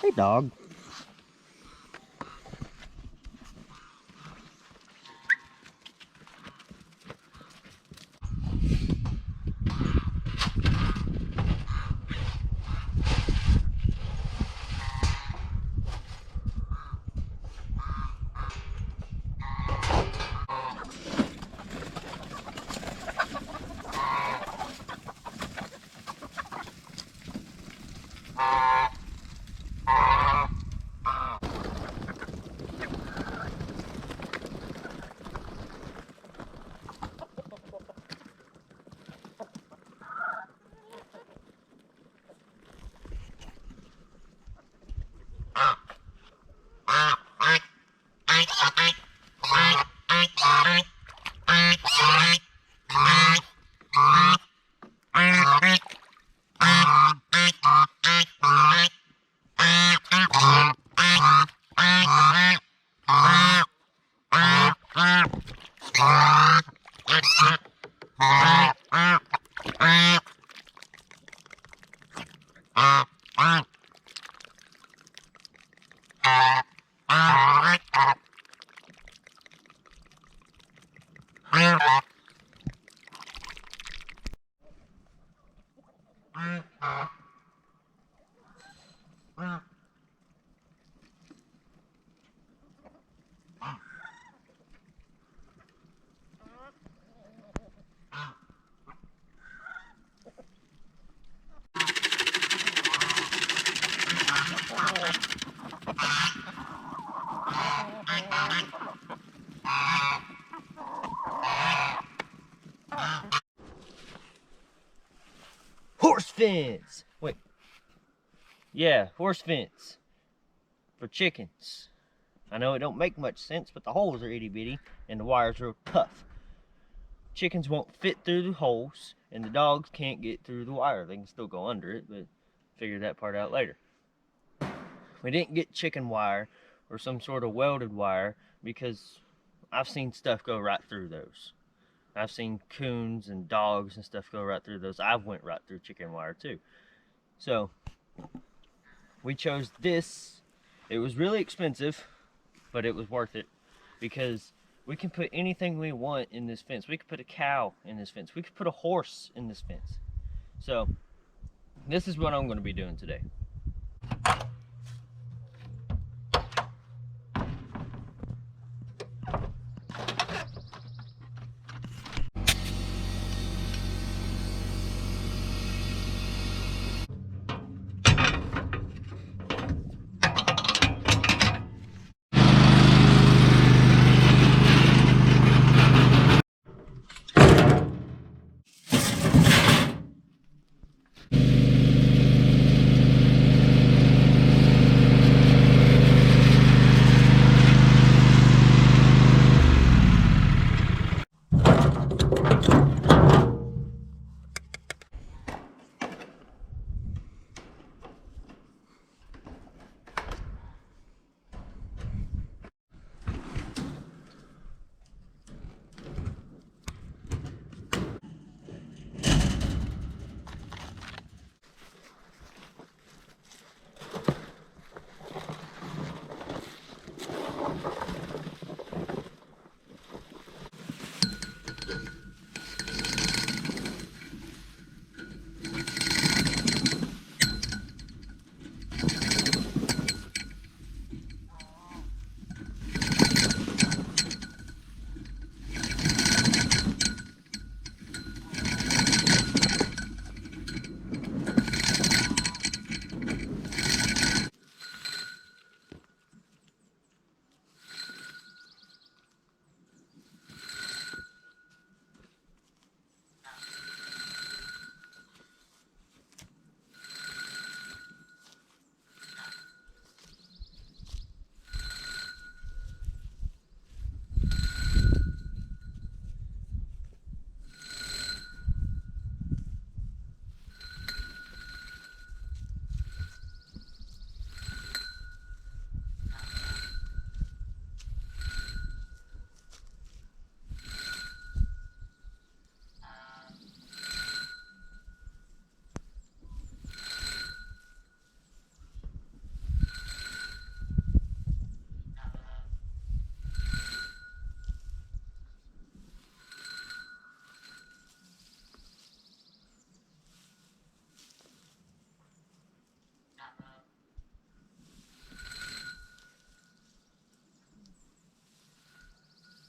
Hey, dog. Horse fence. Wait. Yeah, horse fence for chickens. I know it don't make much sense, but the holes are itty bitty and the wire's real tough. Chickens won't fit through the holes and the dogs can't get through the wire. They can still go under it, but figure that part out later. We didn't get chicken wire or some sort of welded wire because I've seen stuff go right through those. I've seen coons and dogs and stuff go right through those. I've went right through chicken wire too. So we chose this. It was really expensive, but it was worth it because we can put anything we want in this fence. We could put a cow in this fence. We could put a horse in this fence. So this is what I'm going to be doing today.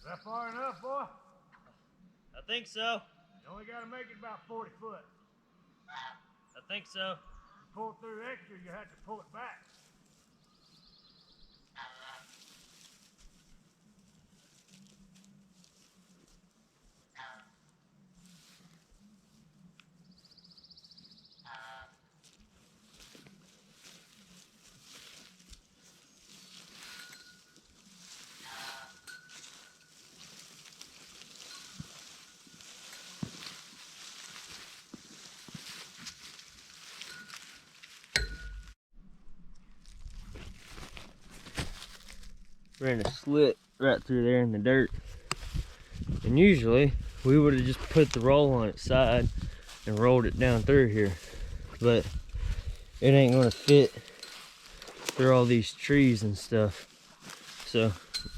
that far enough, boy? I think so. You only got to make it about 40 foot. I think so. Pull through extra, you have to pull it back. Ran a slit right through there in the dirt. And usually we would have just put the roll on its side and rolled it down through here. But it ain't gonna fit through all these trees and stuff. So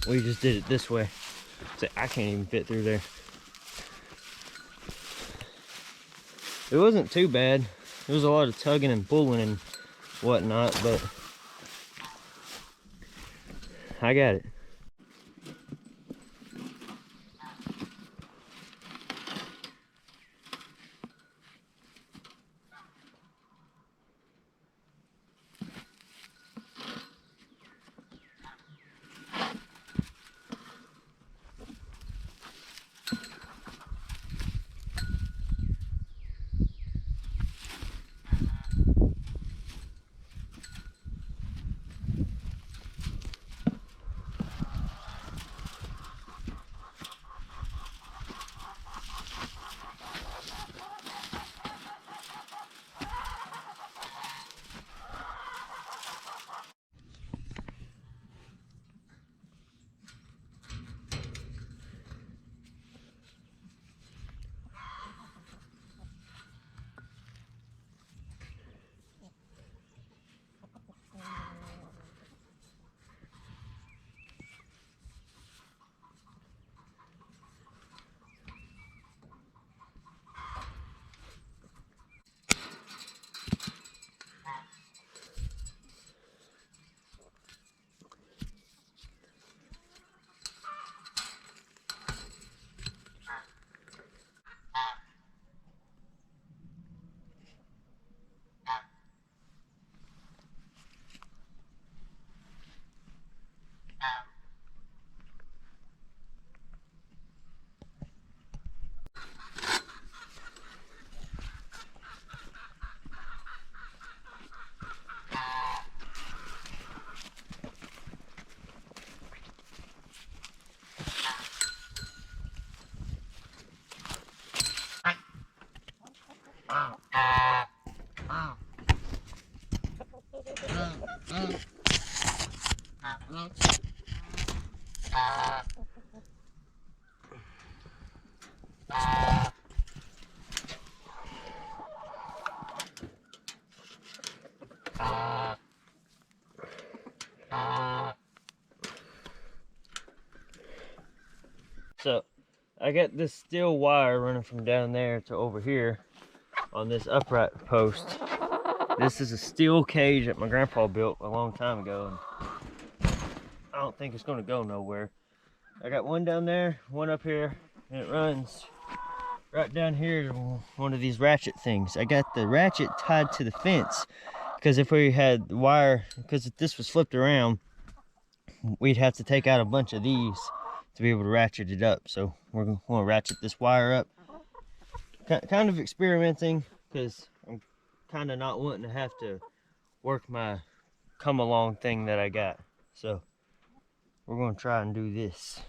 we just did it this way. So I can't even fit through there. It wasn't too bad. There was a lot of tugging and pulling and whatnot, but I got it. So I got this steel wire running from down there to over here on this upright post. This is a steel cage that my grandpa built a long time ago, and I don't think it's gonna go nowhere. I got one down there, one up here, and it runs right down here to one of these ratchet things. I got the ratchet tied to the fence because if we had the wire, because if this was flipped around, we'd have to take out a bunch of these to be able to ratchet it up. So we're going to ratchet this wire up. Kind of experimenting because I'm kind of not wanting to have to work my come along thing that I got. So we're going to try and do this.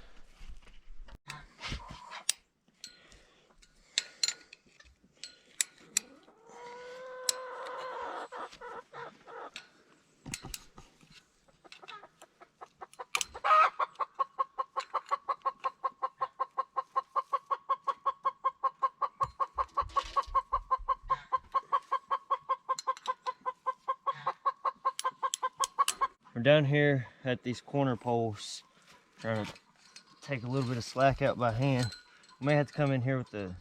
We're down here at these corner poles trying to take a little bit of slack out by hand. We may have to come in here with a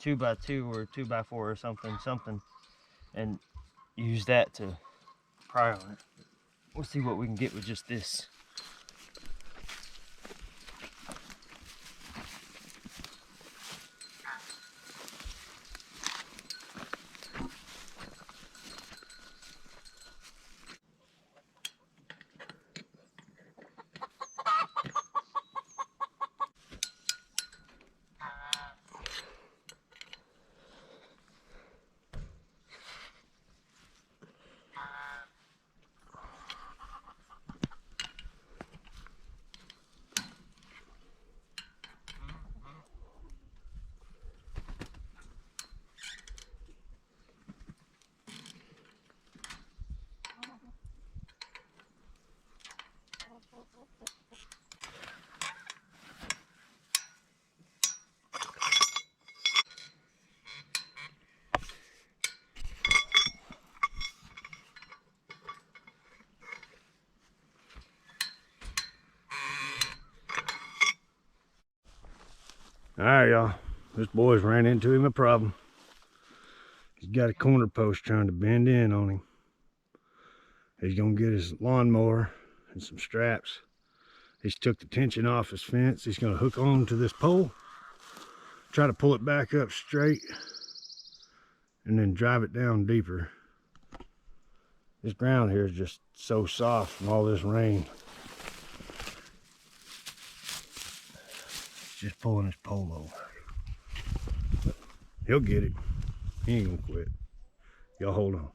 2x2 or 2x4 or something and use that to pry on it. We'll see what we can get with just this. All right, y'all. This boy's ran into him a problem. He's got a corner post trying to bend in on him. He's gonna get his lawnmower and some straps. He's took the tension off his fence. He's gonna hook on to this pole, try to pull it back up straight, and then drive it down deeper. This ground here is just so soft from all this rain. He's just pulling his pole over. He'll get it. He ain't gonna quit. Y'all hold on.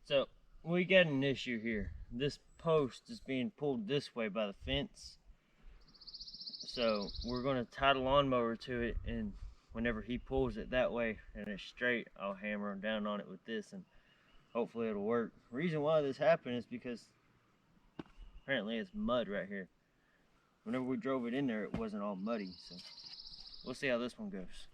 So we got an issue here. This post is being pulled this way by the fence. So we're gonna tie the lawnmower to it, and whenever he pulls it that way and it's straight, I'll hammer him down on it with this, and hopefully it'll work. The reason why this happened is because apparently it's mud right here. Whenever we drove it in there, it wasn't all muddy, so we'll see how this one goes.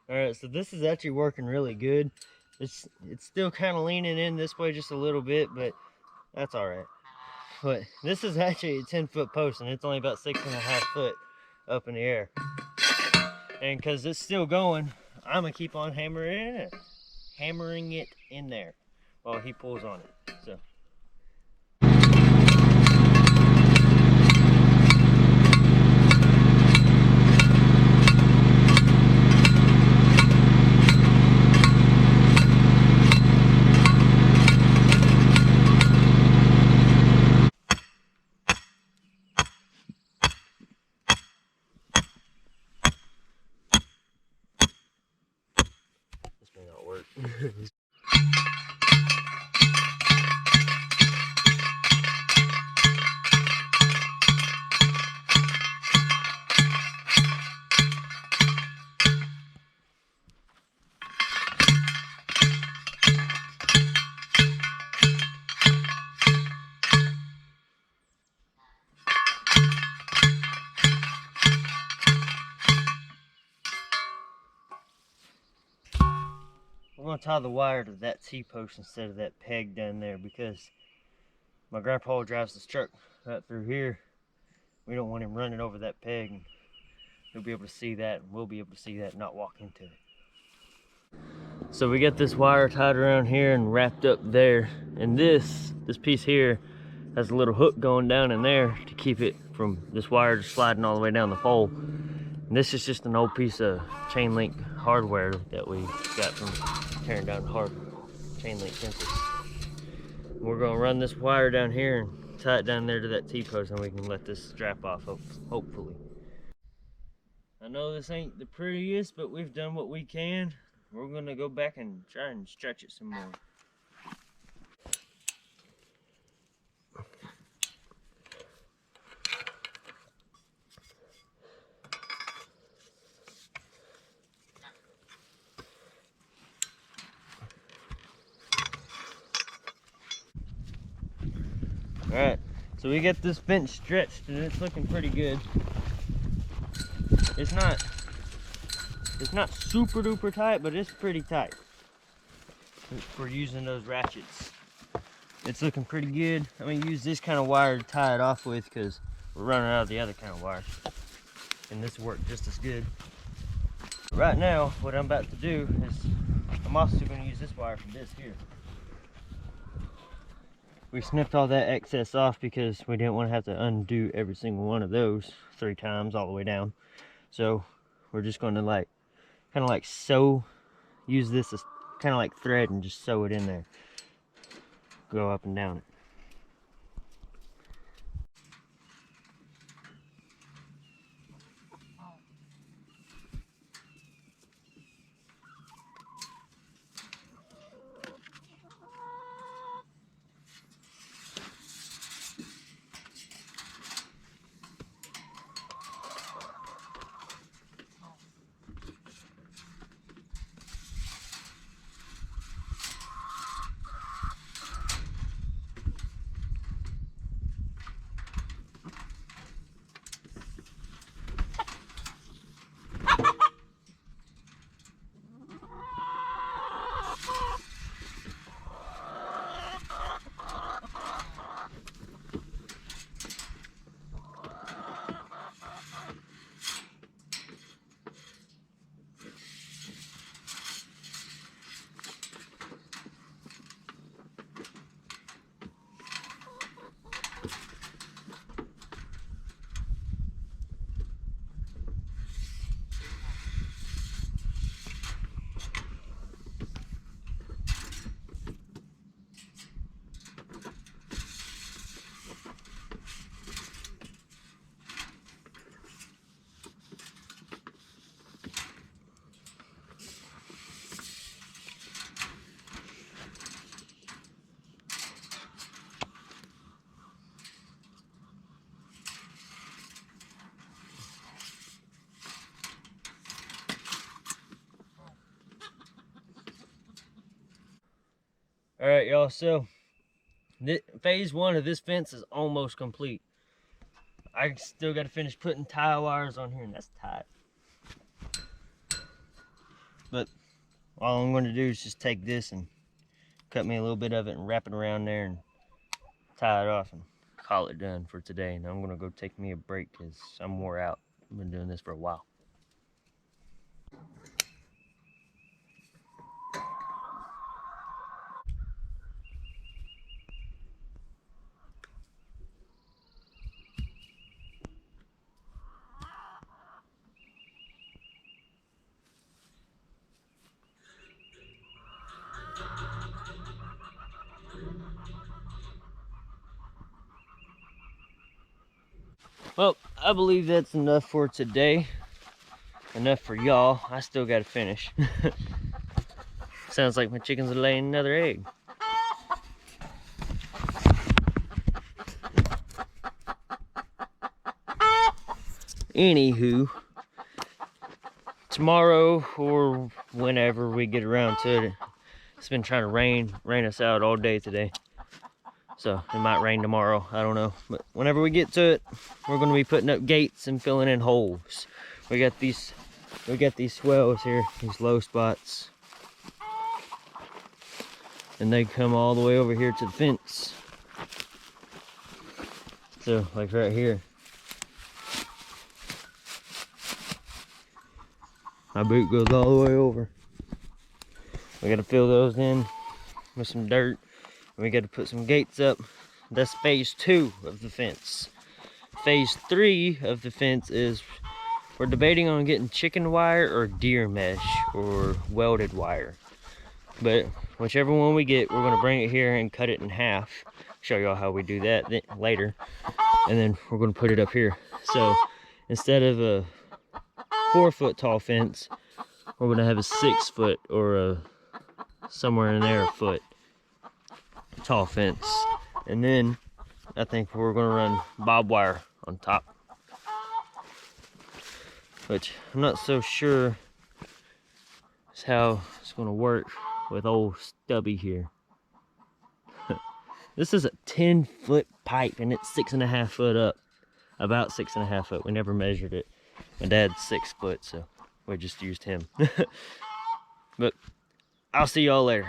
Alright, so this is actually working really good. It's still kind of leaning in this way just a little bit, but that's alright. But this is actually a 10-foot post, and it's only about 6.5 foot up in the air. And because it's still going, I'm going to keep on hammering it in there while he pulls on it. So. This may not work. We're going to tie the wire to that T-post instead of that peg down there, because my grandpa drives this truck right through here. We don't want him running over that peg, and he'll be able to see that, and we'll be able to see that and not walk into it. So we got this wire tied around here and wrapped up there, and this piece here has a little hook going down in there to keep it from this wire just sliding all the way down the pole. And this is just an old piece of chain link hardware that we got from tearing down hard chain link fences. We're gonna run this wire down here and tie it down there to that T-post, and we can let this strap off, hopefully. I know this ain't the prettiest, but we've done what we can. We're gonna go back and try and stretch it some more. Alright, so we get this bench stretched and it's looking pretty good. It's not super duper tight, but it's pretty tight for using those ratchets. It's looking pretty good. I'm gonna use this kind of wire to tie it off with, because we're running out of the other kind of wires, and this will work just as good. Right now, what I'm about to do is I'm also going to use this wire from this here. We snipped all that excess off because we didn't want to have to undo every single one of those 3 times all the way down. So we're just going to kind of like use this as kind of like thread and just sew it in there. Go up and down it. All right, y'all. So phase 1 of this fence is almost complete. I still got to finish putting tie wires on here, and that's tight. But all I'm going to do is just take this and cut me a little bit of it and wrap it around there and tie it off and call it done for today. And I'm going to go take me a break because I'm wore out. I've been doing this for a while. Well, I believe that's enough for today. Enough for y'all. I still got to finish. Sounds like my chickens are laying another egg. Anywho, tomorrow or whenever we get around to it, it's been trying to rain us out all day today. So it might rain tomorrow, I don't know. But whenever we get to it, we're gonna be putting up gates and filling in holes. We got these swells here, these low spots. And they come all the way over here to the fence. So like right here. My boot goes all the way over. We gotta fill those in with some dirt. We got to put some gates up. That's phase 2 of the fence. Phase 3 of the fence is we're debating on getting chicken wire or deer mesh or welded wire. But whichever one we get, we're going to bring it here and cut it in half. Show y'all how we do that later. And then we're going to put it up here. So instead of a 4-foot tall fence, we're going to have a 6-foot or a somewhere in there a foot tall fence. And then I think we're gonna run barbed wire on top, which I'm not so sure is how it's gonna work with old Stubby here. This is a 10-foot pipe and it's 6.5 foot up, about 6.5 foot. We never measured it. My dad's 6 foot, so we just used him. But I'll see y'all later.